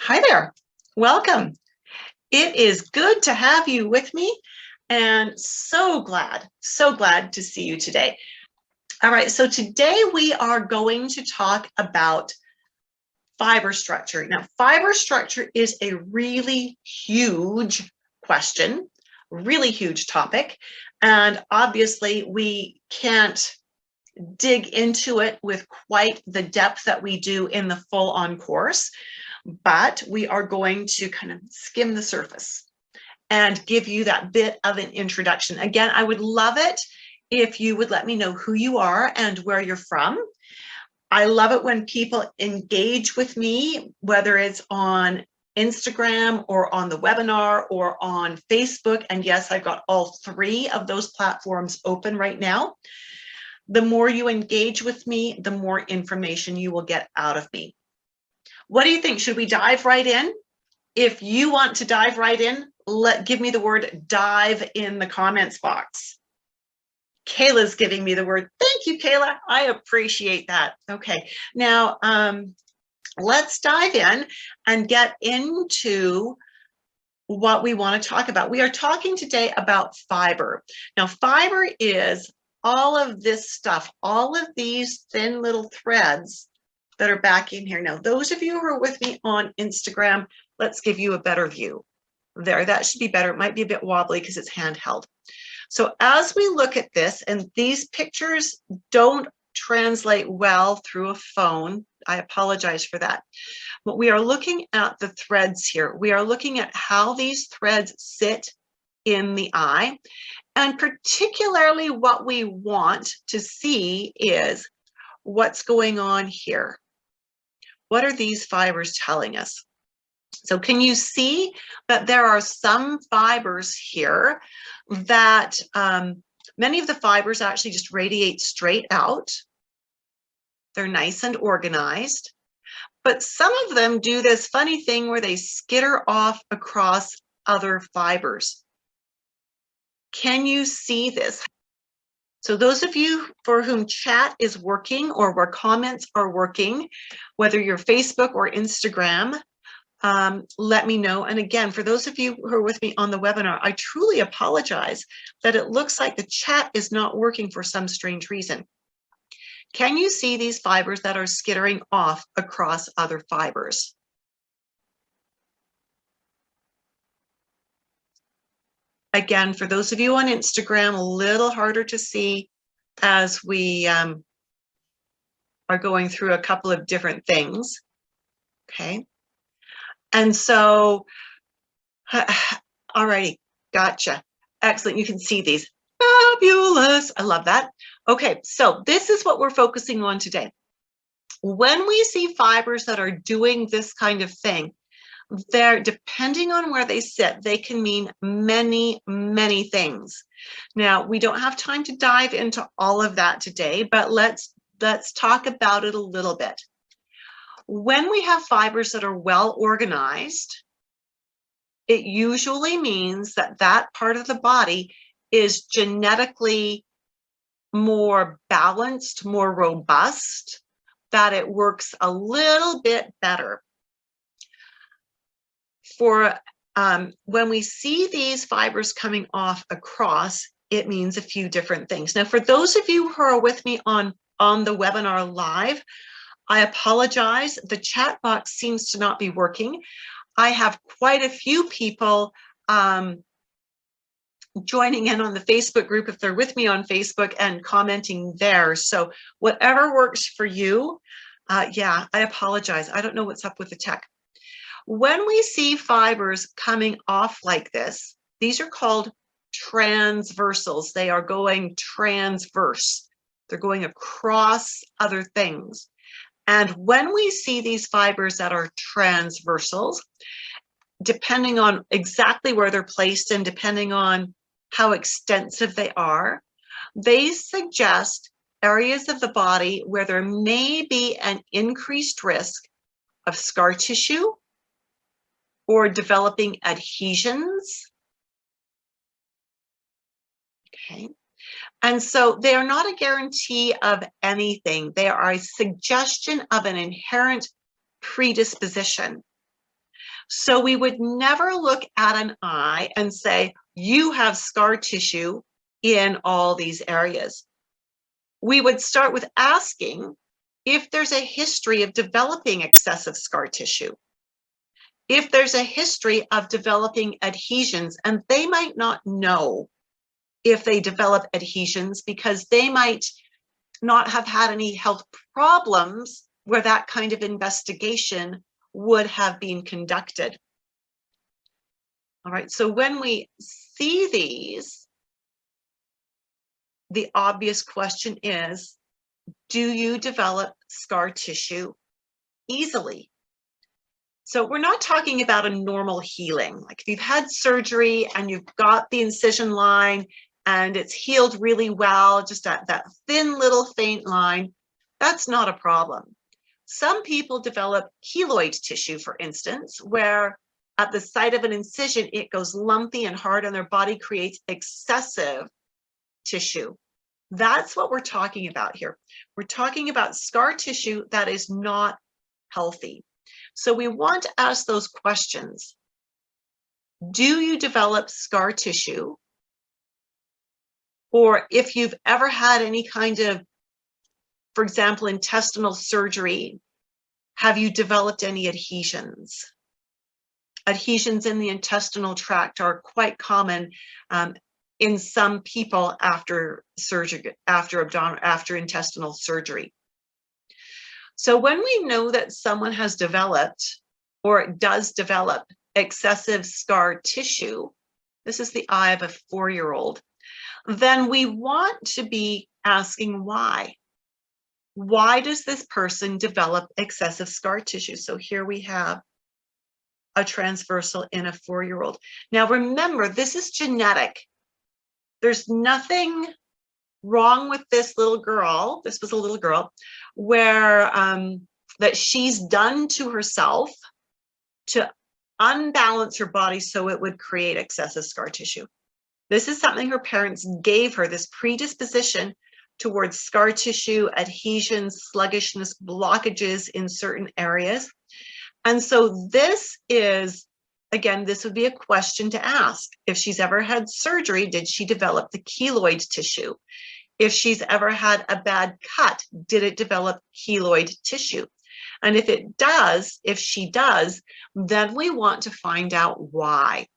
Hi there. Welcome. It is good to have you with me and so glad to see you today. All right, so today we are going to talk about fiber structure. Now, fiber structure is a really huge question, really huge topic, and obviously we can't dig into it with quite the depth that we do in the full-on course, but we are going to kind of skim the surface and give you that bit of an introduction. Again, I would love it if you would let me know who you are and where you're from. I love it when people engage with me, whether it's on Instagram or on the webinar or on Facebook. And yes, I've got all three of those platforms open right now. The more you engage with me, the more information you will get out of me. What do you think? Should we dive right in? If you want to dive right in, give me the word dive in the comments box. Kayla's giving me the word. Thank you, Kayla. I appreciate that. Okay, now let's dive in and get into what we want to talk about. We are talking today about fiber. Now, fiber is all of this stuff, all of these thin little threads that are back in here. Now, those of you who are with me on Instagram, let's give you a better view. There, that should be better. It might be a bit wobbly because it's handheld. So as we look at this, and these pictures don't translate well through a phone, I apologize for that. But we are looking at the threads here. We are looking at how these threads sit in the eye. And particularly what we want to see is what's going on here. What are these fibers telling us? So can you see that there are some fibers here that many of the fibers actually just radiate straight out. They're nice and organized, but some of them do this funny thing where they skitter off across other fibers. Can you see this? So those of you for whom chat is working or where comments are working, whether you're Facebook or Instagram, let me know. And again, for those of you who are with me on the webinar, I truly apologize that it looks like the chat is not working for some strange reason. Can you see these fibers that are skittering off across other fibers? Again, for those of you on Instagram, a little harder to see as we are going through a couple of different things. Okay. And so, all righty, gotcha. Excellent, you can see these. Fabulous, I love that. Okay, so this is what we're focusing on today. When we see fibers that are doing this kind of thing, they're, depending on where they sit, they can mean many, many things. Now, we don't have time to dive into all of that today, but let's talk about it a little bit. When we have fibers that are well organized, it usually means that that part of the body is genetically more balanced, more robust, that it works a little bit better. For when we see these fibers coming off across, it means a few different things. Now, for those of you who are with me on the webinar live, I apologize. The chat box seems to not be working. I have quite a few people joining in on the Facebook group if they're with me on Facebook and commenting there. So whatever works for you, yeah, I apologize. I don't know what's up with the tech. When we see fibers coming off like this, these are called transversals. They are going transverse. They're going across other things. And when we see these fibers that are transversals, depending on exactly where they're placed and depending on how extensive they suggest areas of the body where there may be an increased risk of scar tissue or developing adhesions. Okay. And so they are not a guarantee of anything. They are a suggestion of an inherent predisposition. So we would never look at an eye and say, you have scar tissue in all these areas. We would start with asking if there's a history of developing excessive scar tissue, if there's a history of developing adhesions, and they might not know if they develop adhesions because they might not have had any health problems where that kind of investigation would have been conducted. All right, so when we see these, the obvious question is, do you develop scar tissue easily? So we're not talking about a normal healing. Like if you've had surgery and you've got the incision line and it's healed really well, just that thin little faint line, that's not a problem. Some people develop keloid tissue, for instance, where at the site of an incision, it goes lumpy and hard and their body creates excessive tissue. That's what we're talking about here. We're talking about scar tissue that is not healthy. So we want to ask those questions. Do you develop scar tissue? Or if you've ever had any kind of, for example, intestinal surgery, have you developed any adhesions? Adhesions in the intestinal tract are quite common in some people after surgery, after intestinal surgery. So when we know that someone has developed or does develop excessive scar tissue, this is the eye of a 4-year-old, then we want to be asking why. Why does this person develop excessive scar tissue? So here we have a transversal in a 4-year-old. Now remember, this is genetic. There's nothing wrong with this little girl. This was a little girl where that she's done to herself to unbalance her body so it would create excessive scar tissue. This is something her parents gave her, this predisposition towards scar tissue, adhesions, sluggishness, blockages in certain areas. And so this is, again, this would be a question to ask. If she's ever had surgery, did she develop the keloid tissue? If she's ever had a bad cut, did it develop keloid tissue? And if it does, if she does, then we want to find out why.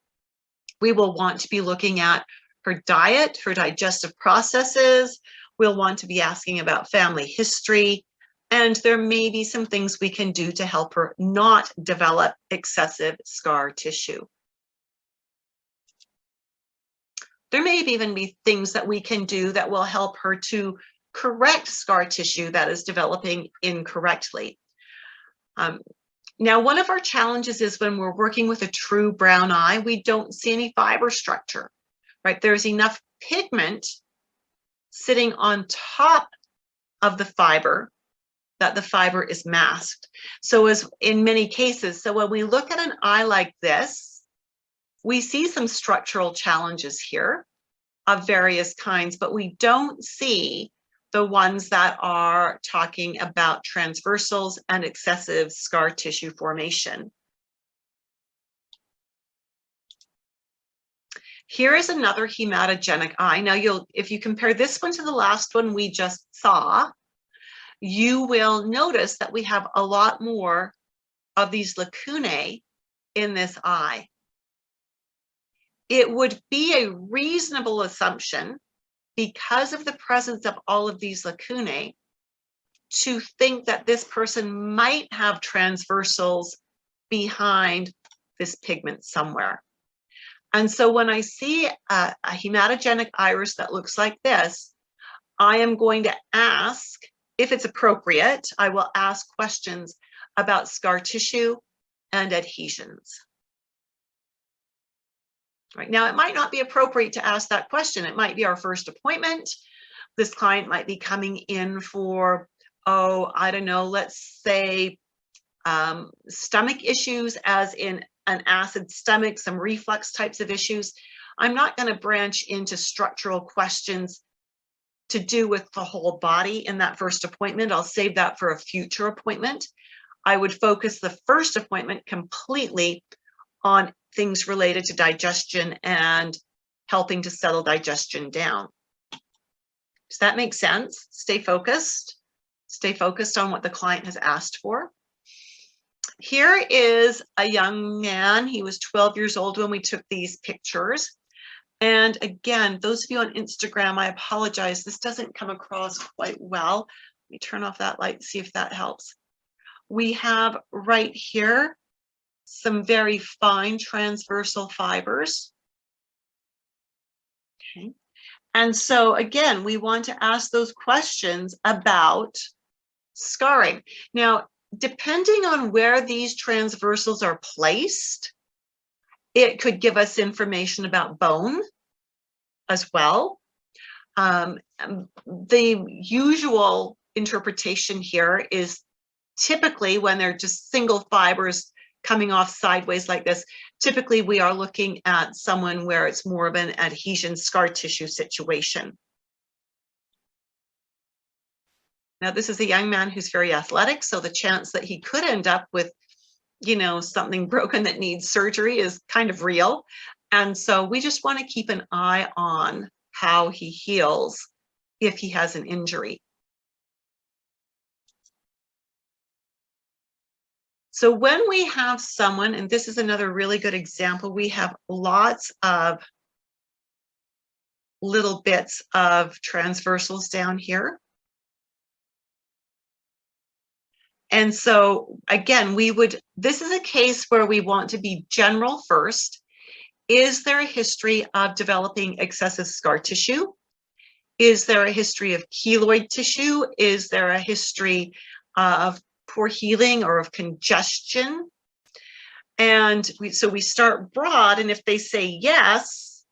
We will want to be looking at her diet, her digestive processes. We'll want to be asking about family history. And there may be some things we can do to help her not develop excessive scar tissue. There may even be things that we can do that will help her to correct scar tissue that is developing incorrectly. Now, one of our challenges is when we're working with a true brown eye, we don't see any fiber structure, right? There's enough pigment sitting on top of the fiber that the fiber is masked. So as in many cases, so when we look at an eye like this, we see some structural challenges here of various kinds, but we don't see the ones that are talking about transversals and excessive scar tissue formation. Here is another hematogenic eye. Now, if you compare this one to the last one we just saw, you will notice that we have a lot more of these lacunae in this eye. It would be a reasonable assumption, because of the presence of all of these lacunae, to think that this person might have transversals behind this pigment somewhere. And so when I see a hematogenic iris that looks like this, I am going to ask, if it's appropriate, I will ask questions about scar tissue and adhesions. Right now, it might not be appropriate to ask that question. It might be our first appointment. This client might be coming in for, oh, I don't know, let's say stomach issues, as in an acid stomach, some reflux types of issues. I'm not going to branch into structural questions to do with the whole body in that first appointment. I'll save that for a future appointment. I would focus the first appointment completely on things related to digestion and helping to settle digestion down. Does that make sense? Stay focused. Stay focused on what the client has asked for. Here is a young man. He was 12 years old when we took these pictures. And again, those of you on Instagram, I apologize. This doesn't come across quite well. Let me turn off that light and see if that helps. We have right here some very fine transversal fibers. Okay. And so again, we want to ask those questions about scarring. Now, depending on where these transversals are placed, it could give us information about bone as well. The usual interpretation here is typically when they're just single fibers coming off sideways like this, typically we are looking at someone where it's more of an adhesion scar tissue situation. Now, this is a young man who's very athletic, so the chance that he could end up with, you know, something broken that needs surgery is kind of real. And so we just want to keep an eye on how he heals if he has an injury. So when we have someone, and this is another really good example, we have lots of little bits of transversals down here. And so again, this is a case where we want to be general first. Is there a history of developing excessive scar tissue? Is there a history of keloid tissue? Is there a history of poor healing or of congestion? And so we start broad, and if they say yes,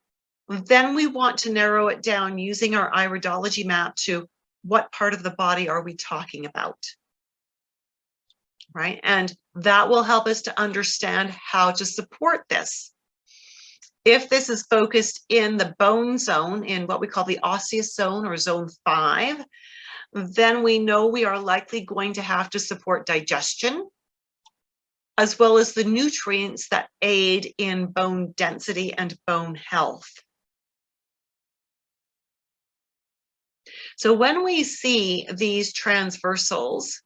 then we want to narrow it down using our iridology map to what part of the body are we talking about, right? And that will help us to understand how to support this. If this is focused in the bone zone, in what we call the osseous zone or zone 5, then we know we are likely going to have to support digestion, as well as the nutrients that aid in bone density and bone health. So when we see these transversals,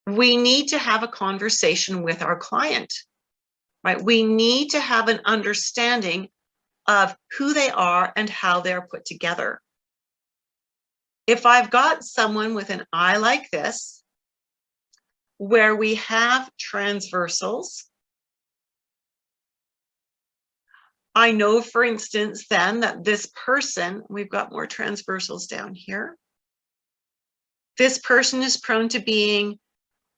we need to have a conversation with our client, right? We need to have an understanding of who they are and how they're put together. If I've got someone with an eye like this, where we have transversals, I know, for instance, then that this person, we've got more transversals down here, this person is prone to being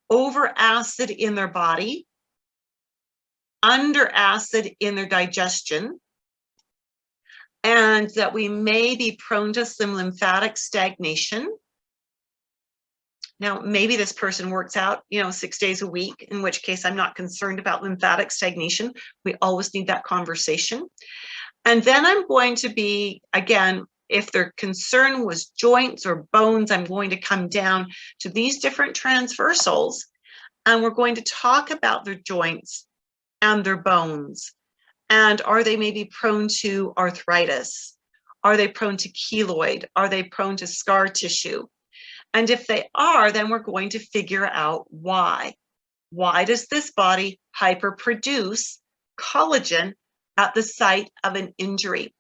over acid in their body, under acid in their digestion, and that we may be prone to some lymphatic stagnation. Now, maybe this person works out, 6 days a week, in which case I'm not concerned about lymphatic stagnation. We always need that conversation. And then I'm going to be, again, if their concern was joints or bones, I'm going to come down to these different transversals, and we're going to talk about their joints and their bones. And are they maybe prone to arthritis? Are they prone to keloid? Are they prone to scar tissue? And if they are, then we're going to figure out why. Why does this body hyperproduce collagen at the site of an injury?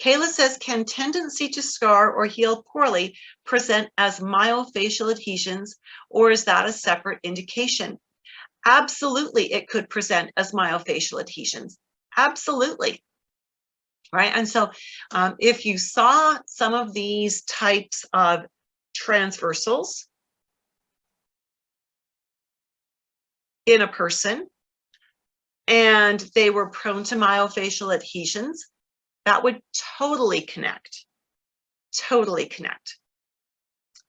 Kayla says, can tendency to scar or heal poorly present as myofascial adhesions, or is that a separate indication? Absolutely, it could present as myofascial adhesions. Absolutely. Right. And so if you saw some of these types of transversals in a person and they were prone to myofascial adhesions, that would totally connect,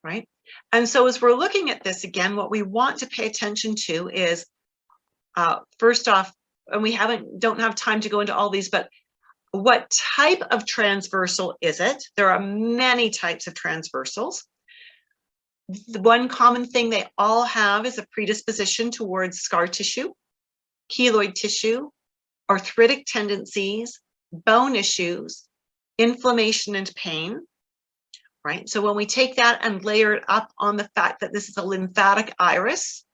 right? And so as we're looking at this again, what we want to pay attention to is, first off, and we don't have time to go into all these, but what type of transversal is it? There are many types of transversals. The one common thing they all have is a predisposition towards scar tissue. keloid tissue, arthritic tendencies, bone issues, inflammation and pain, right? So when we take that and layer it up on the fact that this is a lymphatic iris,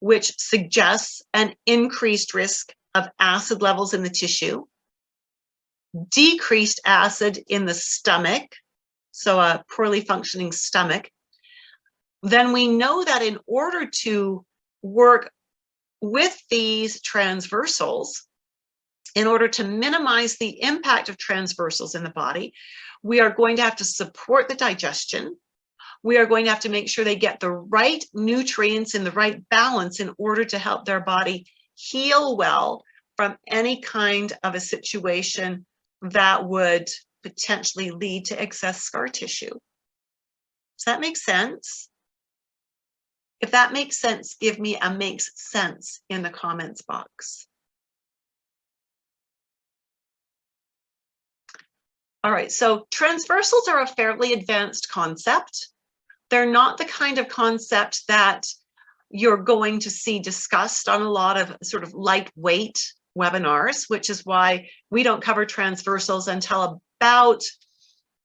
which suggests an increased risk of acid levels in the tissue, decreased acid in the stomach, so a poorly functioning stomach, then we know that in order to work with these transversals, in order to minimize the impact of transversals in the body, we are going to have to support the digestion. We are going to have to make sure they get the right nutrients in the right balance in order to help their body heal well from any kind of a situation that would potentially lead to excess scar tissue. Does that make sense? If that makes sense, give me a makes sense in the comments box. All right, so transversals are a fairly advanced concept. They're not the kind of concept that you're going to see discussed on a lot of sort of lightweight webinars, which is why we don't cover transversals until about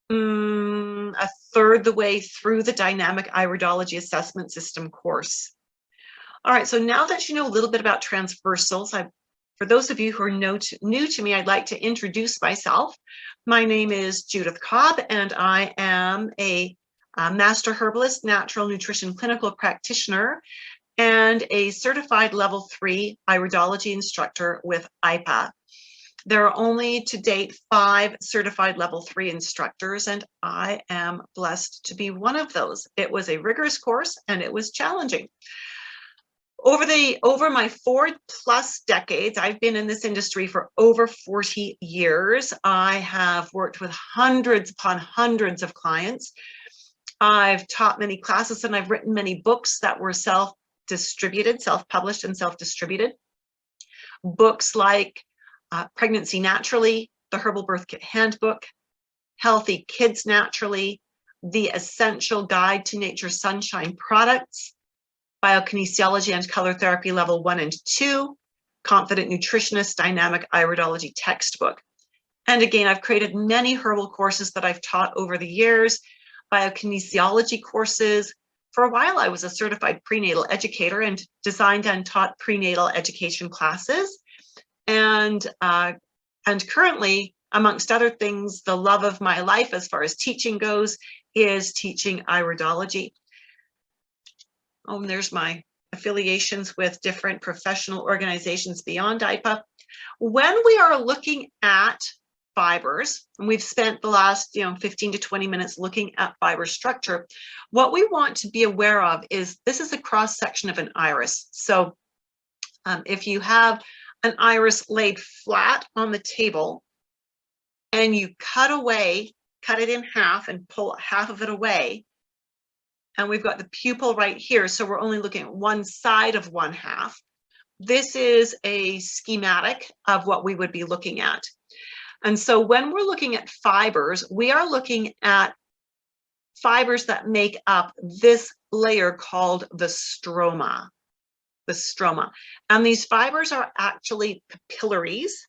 a third the way through the Dynamic Iridology Assessment System course. All right, so now that you know a little bit about transversals, for those of you who are new to me, I'd like to introduce myself. My name is Judith Cobb, and I am a master herbalist, natural nutrition clinical practitioner, and a certified level 3 iridology instructor with IPA. There are only to date 5 certified level 3 instructors, and I am blessed to be one of those. It was a rigorous course and it was challenging. Over my 4+ decades, I've been in this industry for over 40 years. I have worked with hundreds upon hundreds of clients. I've taught many classes and I've written many books that were self-distributed, self-published and self-distributed. Books like Pregnancy Naturally, The Herbal Birth Kit Handbook, Healthy Kids Naturally, The Essential Guide to Nature's Sunshine Products, Biokinesiology and Color Therapy Level 1 and 2, Confident Nutritionist Dynamic Iridology Textbook. And again, I've created many herbal courses that I've taught over the years, biokinesiology courses. For a while, I was a certified prenatal educator and designed and taught prenatal education classes. And currently, amongst other things, the love of my life as far as teaching goes is teaching iridology. Oh, and there's my affiliations with different professional organizations beyond IPA. When we are looking at fibers, and we've spent the last 15 to 20 minutes looking at fiber structure, what we want to be aware of is this is a cross section of an iris. So if you have an iris laid flat on the table and you cut it in half and pull half of it away, and we've got the pupil right here, so we're only looking at one side of one half. This is a schematic of what we would be looking at. And so when we're looking at fibers, we are looking at fibers that make up this layer called the stroma. The stroma. And these fibers are actually capillaries.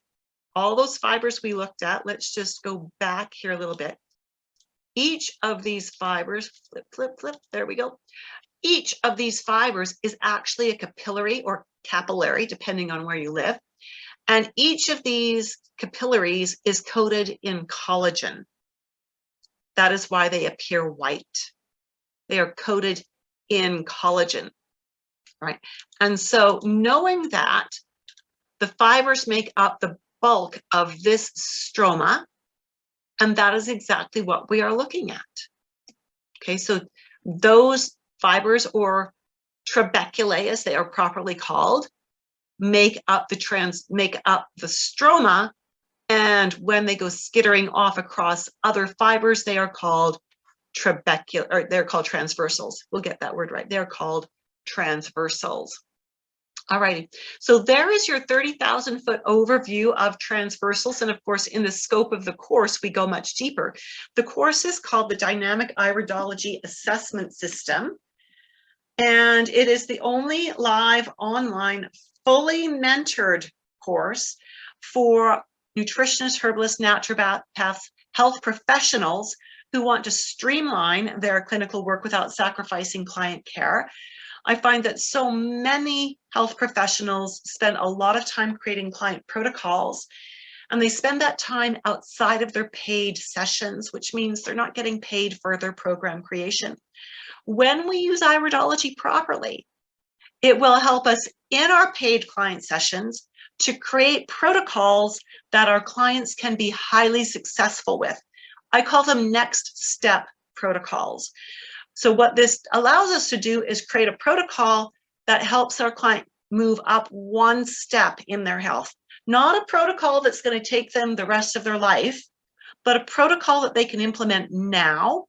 All those fibers we looked at, let's just go back here a little bit. Each of these fibers, flip, there we go. Each of these fibers is actually a capillary or capillary, depending on where you live. And each of these capillaries is coated in collagen. That is why they appear white. They are coated in collagen, right? And so knowing that the fibers make up the bulk of this stroma, and that is exactly what we are looking at. Okay, so those fibers, or trabeculae as they are properly called, make up the stroma, and when they go skittering off across other fibers, they are called they're called transversals. We'll get that word right. They're called transversals. All righty, so there is your 30,000-foot overview of transversals. And of course, in the scope of the course, we go much deeper. The course is called the Dynamic Iridology Assessment System. And it is the only live online fully mentored course for nutritionists, herbalists, naturopaths, health professionals who want to streamline their clinical work without sacrificing client care. I find that so many health professionals spend a lot of time creating client protocols, and they spend that time outside of their paid sessions, which means they're not getting paid for their program creation. When we use Iridology properly, it will help us in our paid client sessions to create protocols that our clients can be highly successful with. I call them next step protocols. So what this allows us to do is create a protocol that helps our client move up one step in their health. Not a protocol that's going to take them the rest of their life, but a protocol that they can implement now,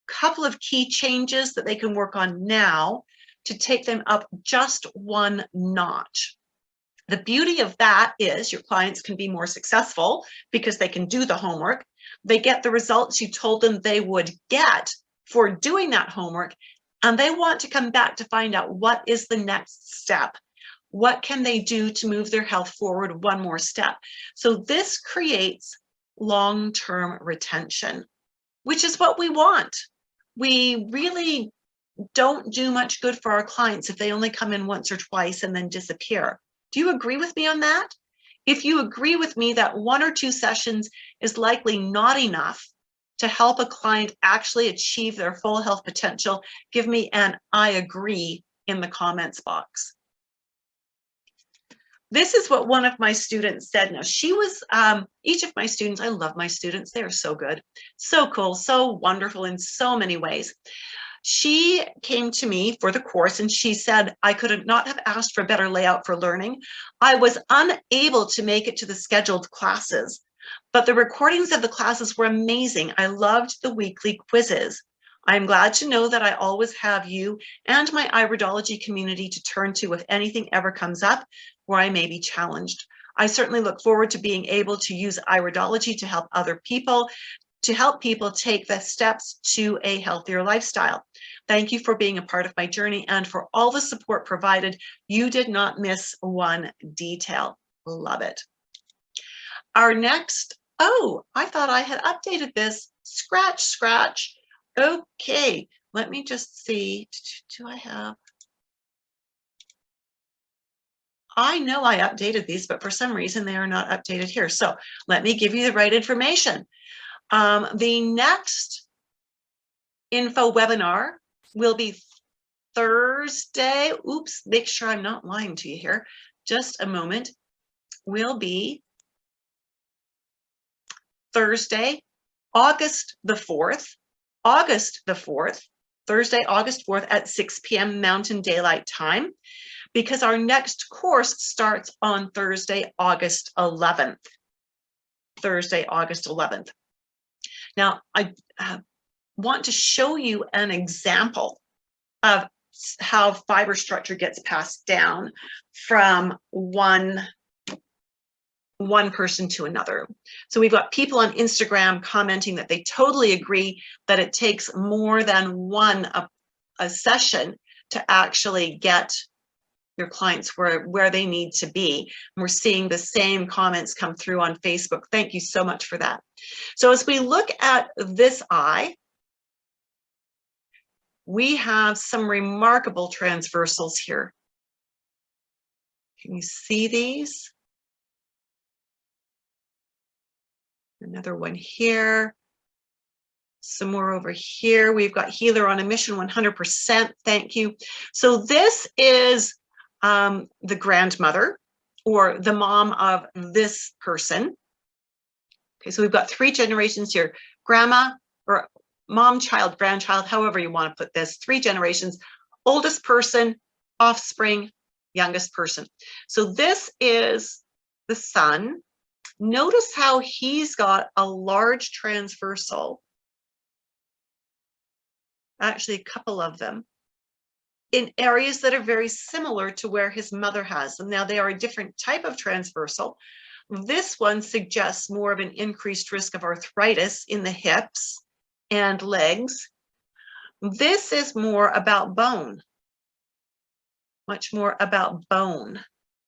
couple of key changes that they can work on now to take them up just one notch. The beauty of that is your clients can be more successful because they can do the homework. They get the results you told them they would get for doing that homework, and they want to come back to find out what is the next step. What can they do to move their health forward one more step? So this creates long-term retention, which is what we want. We really don't do much good for our clients if they only come in once or twice and then disappear. Do you agree with me on that? If you agree with me that 1 or 2 sessions is likely not enough to help a client actually achieve their full health potential, give me an I agree in the comments box. This is what one of my students said. Now, she was, each of my students, I love my students. They are so good, so cool, so wonderful in so many ways. She came to me for the course and she said, I could not have asked for a better layout for learning. I was unable to make it to the scheduled classes, but the recordings of the classes were amazing. I loved the weekly quizzes. I'm glad to know that I always have you and my Iridology community to turn to if anything ever comes up where I may be challenged. I certainly look forward to being able to use Iridology to help other people, to help people take the steps to a healthier lifestyle. Thank you for being a part of my journey and for all the support provided. You did not miss one detail. Love it. Our next, oh, I thought I had updated this. Scratch, scratch. Okay, let me just see. Do I have? I know I updated these, but for some reason they are not updated here. So let me give you the right information. The next info webinar will be Thursday. Oops, make sure I'm not lying to you here. Just a moment. Will be Thursday, August the 4th. Thursday, August 4th at 6 p.m. Mountain Daylight Time, because our next course starts on Thursday, August 11th. Thursday, August 11th. Now, I want to show you an example of how fiber structure gets passed down from one person to another. So we've got people on Instagram commenting that they totally agree that it takes more than a session to actually get your clients where they need to be. And we're seeing the same comments come through on Facebook. Thank you so much for that. So as we look at this eye, we have some remarkable transversals here. Can you see these? Another one here. Some more over here. We've got Healer on a Mission, 100%. Thank you. So this is the grandmother or the mom of this person. Okay, so we've got 3 generations here. Grandma or mom, child, grandchild, however you want to put this. 3 generations. Oldest person, offspring, youngest person. So this is the son. Notice how he's got a large transversal, actually a couple of them, in areas that are very similar to where his mother has them. Now they are a different type of transversal. This one suggests more of an increased risk of arthritis in the hips and legs. This is more about bone. much more about bone,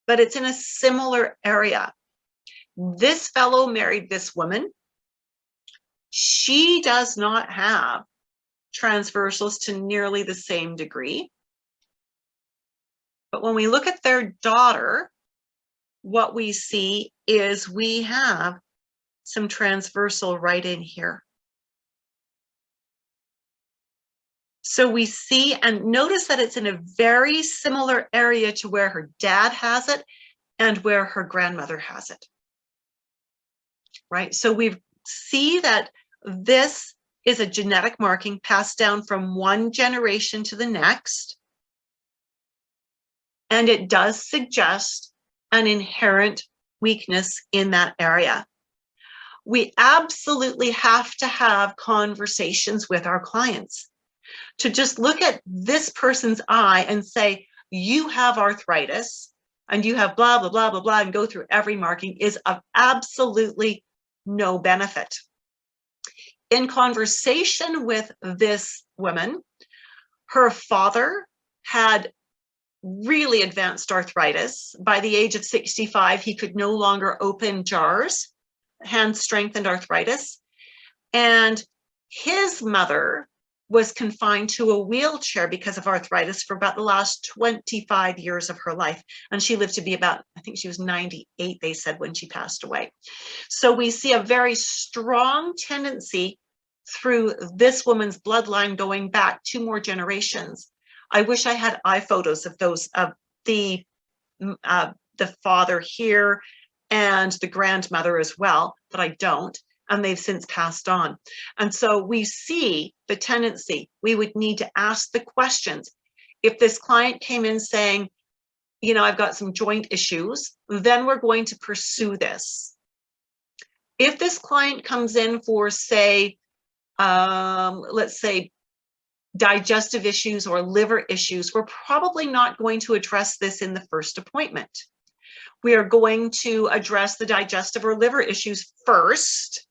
but it's in a similar area. This fellow married this woman. She does not have transversals to nearly the same degree. But when we look at their daughter, what we see is we have some transversal right in here. So we see, and notice that it's in a very similar area to where her dad has it and where her grandmother has it, right? So we see that this is a genetic marking passed down from one generation to the next, and it does suggest an inherent weakness in that area. We absolutely have to have conversations with our clients to just look at this person's eye and say, you have arthritis and you have blah, blah, blah, blah, blah, and go through every marking is of absolutely no benefit. In conversation with this woman, her father had really advanced arthritis. By the age of 65, he could no longer open jars, hand strengthened arthritis. And his mother was confined to a wheelchair because of arthritis for about the last 25 years of her life. And she lived to be about, I think she was 98, they said, when she passed away. So we see a very strong tendency through this woman's bloodline going back 2 more generations. I wish I had eye photos of those, of the father here and the grandmother as well, but I don't, and they've since passed on. And so we see the tendency. We would need to ask the questions. If this client came in saying, you know, I've got some joint issues, then we're going to pursue this. If this client comes in for, say, let's say, digestive issues or liver issues, we're probably not going to address this in the first appointment. We are going to address the digestive or liver issues first.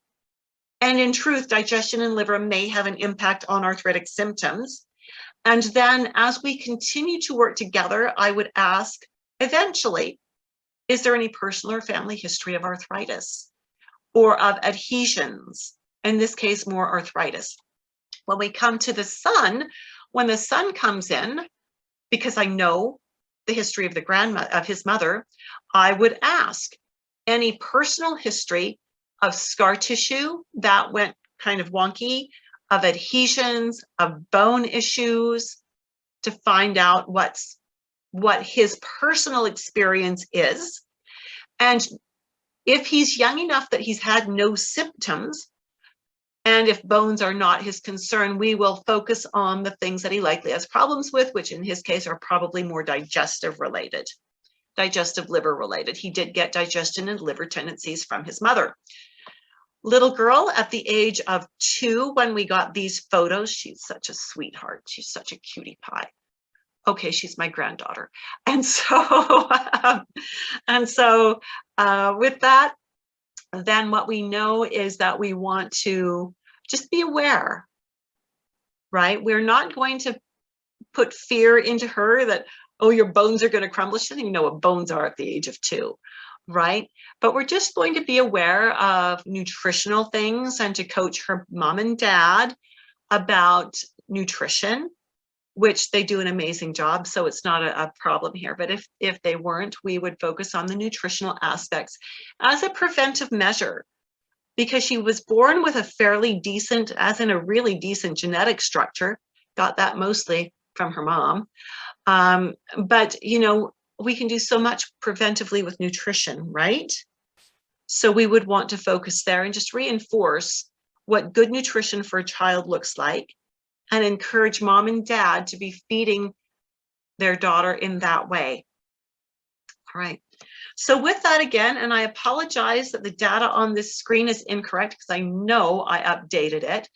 And in truth, digestion and liver may have an impact on arthritic symptoms. And then as we continue to work together, I would ask eventually, is there any personal or family history of arthritis or of adhesions? In this case, more arthritis. When we come to the son, when the son comes in, because I know the history of his mother, I would ask any personal history of scar tissue that went kind of wonky, of adhesions, of bone issues, to find out what his personal experience is. And if he's young enough that he's had no symptoms, and if bones are not his concern, we will focus on the things that he likely has problems with, which in his case are probably more digestive related, digestive liver related. He did get digestion and liver tendencies from his mother. Little girl at the age of 2, when we got these photos, she's such a sweetheart. She's such a cutie pie. Okay, she's my granddaughter. And so, with that, then what we know is that we want to just be aware, right? We're not going to put fear into her that, oh, your bones are going to crumble. She doesn't even know what bones are at the age of 2, right? But we're just going to be aware of nutritional things and to coach her mom and dad about nutrition, which they do an amazing job. So it's not a problem here. But if they weren't, we would focus on the nutritional aspects as a preventive measure, because she was born with a fairly decent, as in a really decent genetic structure, got that mostly from her mom. But, you know, we can do so much preventively with nutrition, right? So we would want to focus there and just reinforce what good nutrition for a child looks like and encourage mom and dad to be feeding their daughter in that way. All right. So with that again, and I apologize that the data on this screen is incorrect because I know I updated it.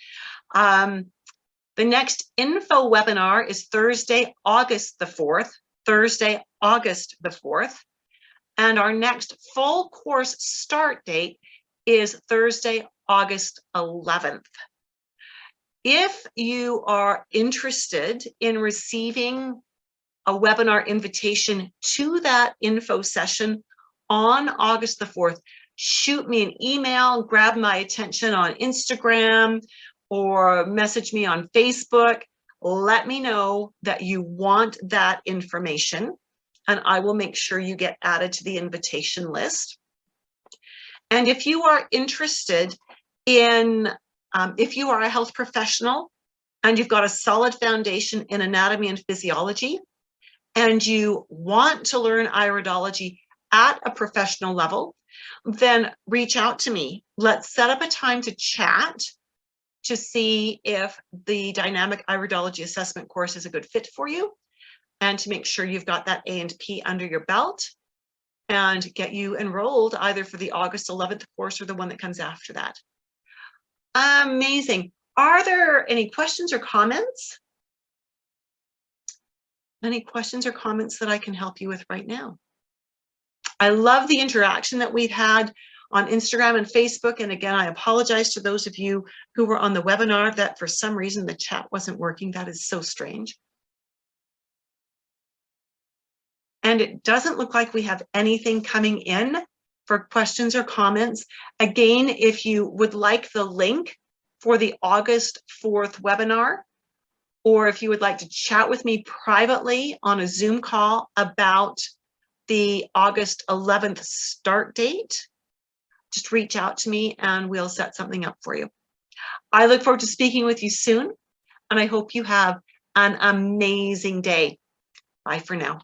The next info webinar is Thursday, August the 4th, Thursday, August the 4th. And our next full course start date is Thursday, August 11th. If you are interested in receiving a webinar invitation to that info session on August the 4th, shoot me an email, grab my attention on Instagram, or message me on Facebook. Let me know that you want that information, and I will make sure you get added to the invitation list. And if you are interested in, if you are a health professional and you've got a solid foundation in anatomy and physiology, and you want to learn iridology at a professional level, then reach out to me. Let's set up a time to chat to see if the dynamic iridology assessment course is a good fit for you, and to make sure you've got that A&P under your belt, and get you enrolled either for the August 11th course or the one that comes after that. Amazing. Are there any questions or comments? Any questions or comments that I can help you with right now? I love the interaction that we've had on Instagram and Facebook. And again, I apologize to those of you who were on the webinar that for some reason the chat wasn't working. That is so strange. And it doesn't look like we have anything coming in for questions or comments. Again, if you would like the link for the August 4th webinar, or if you would like to chat with me privately on a Zoom call about the August 11th start date, just reach out to me and we'll set something up for you. I look forward to speaking with you soon, and I hope you have an amazing day. Bye for now.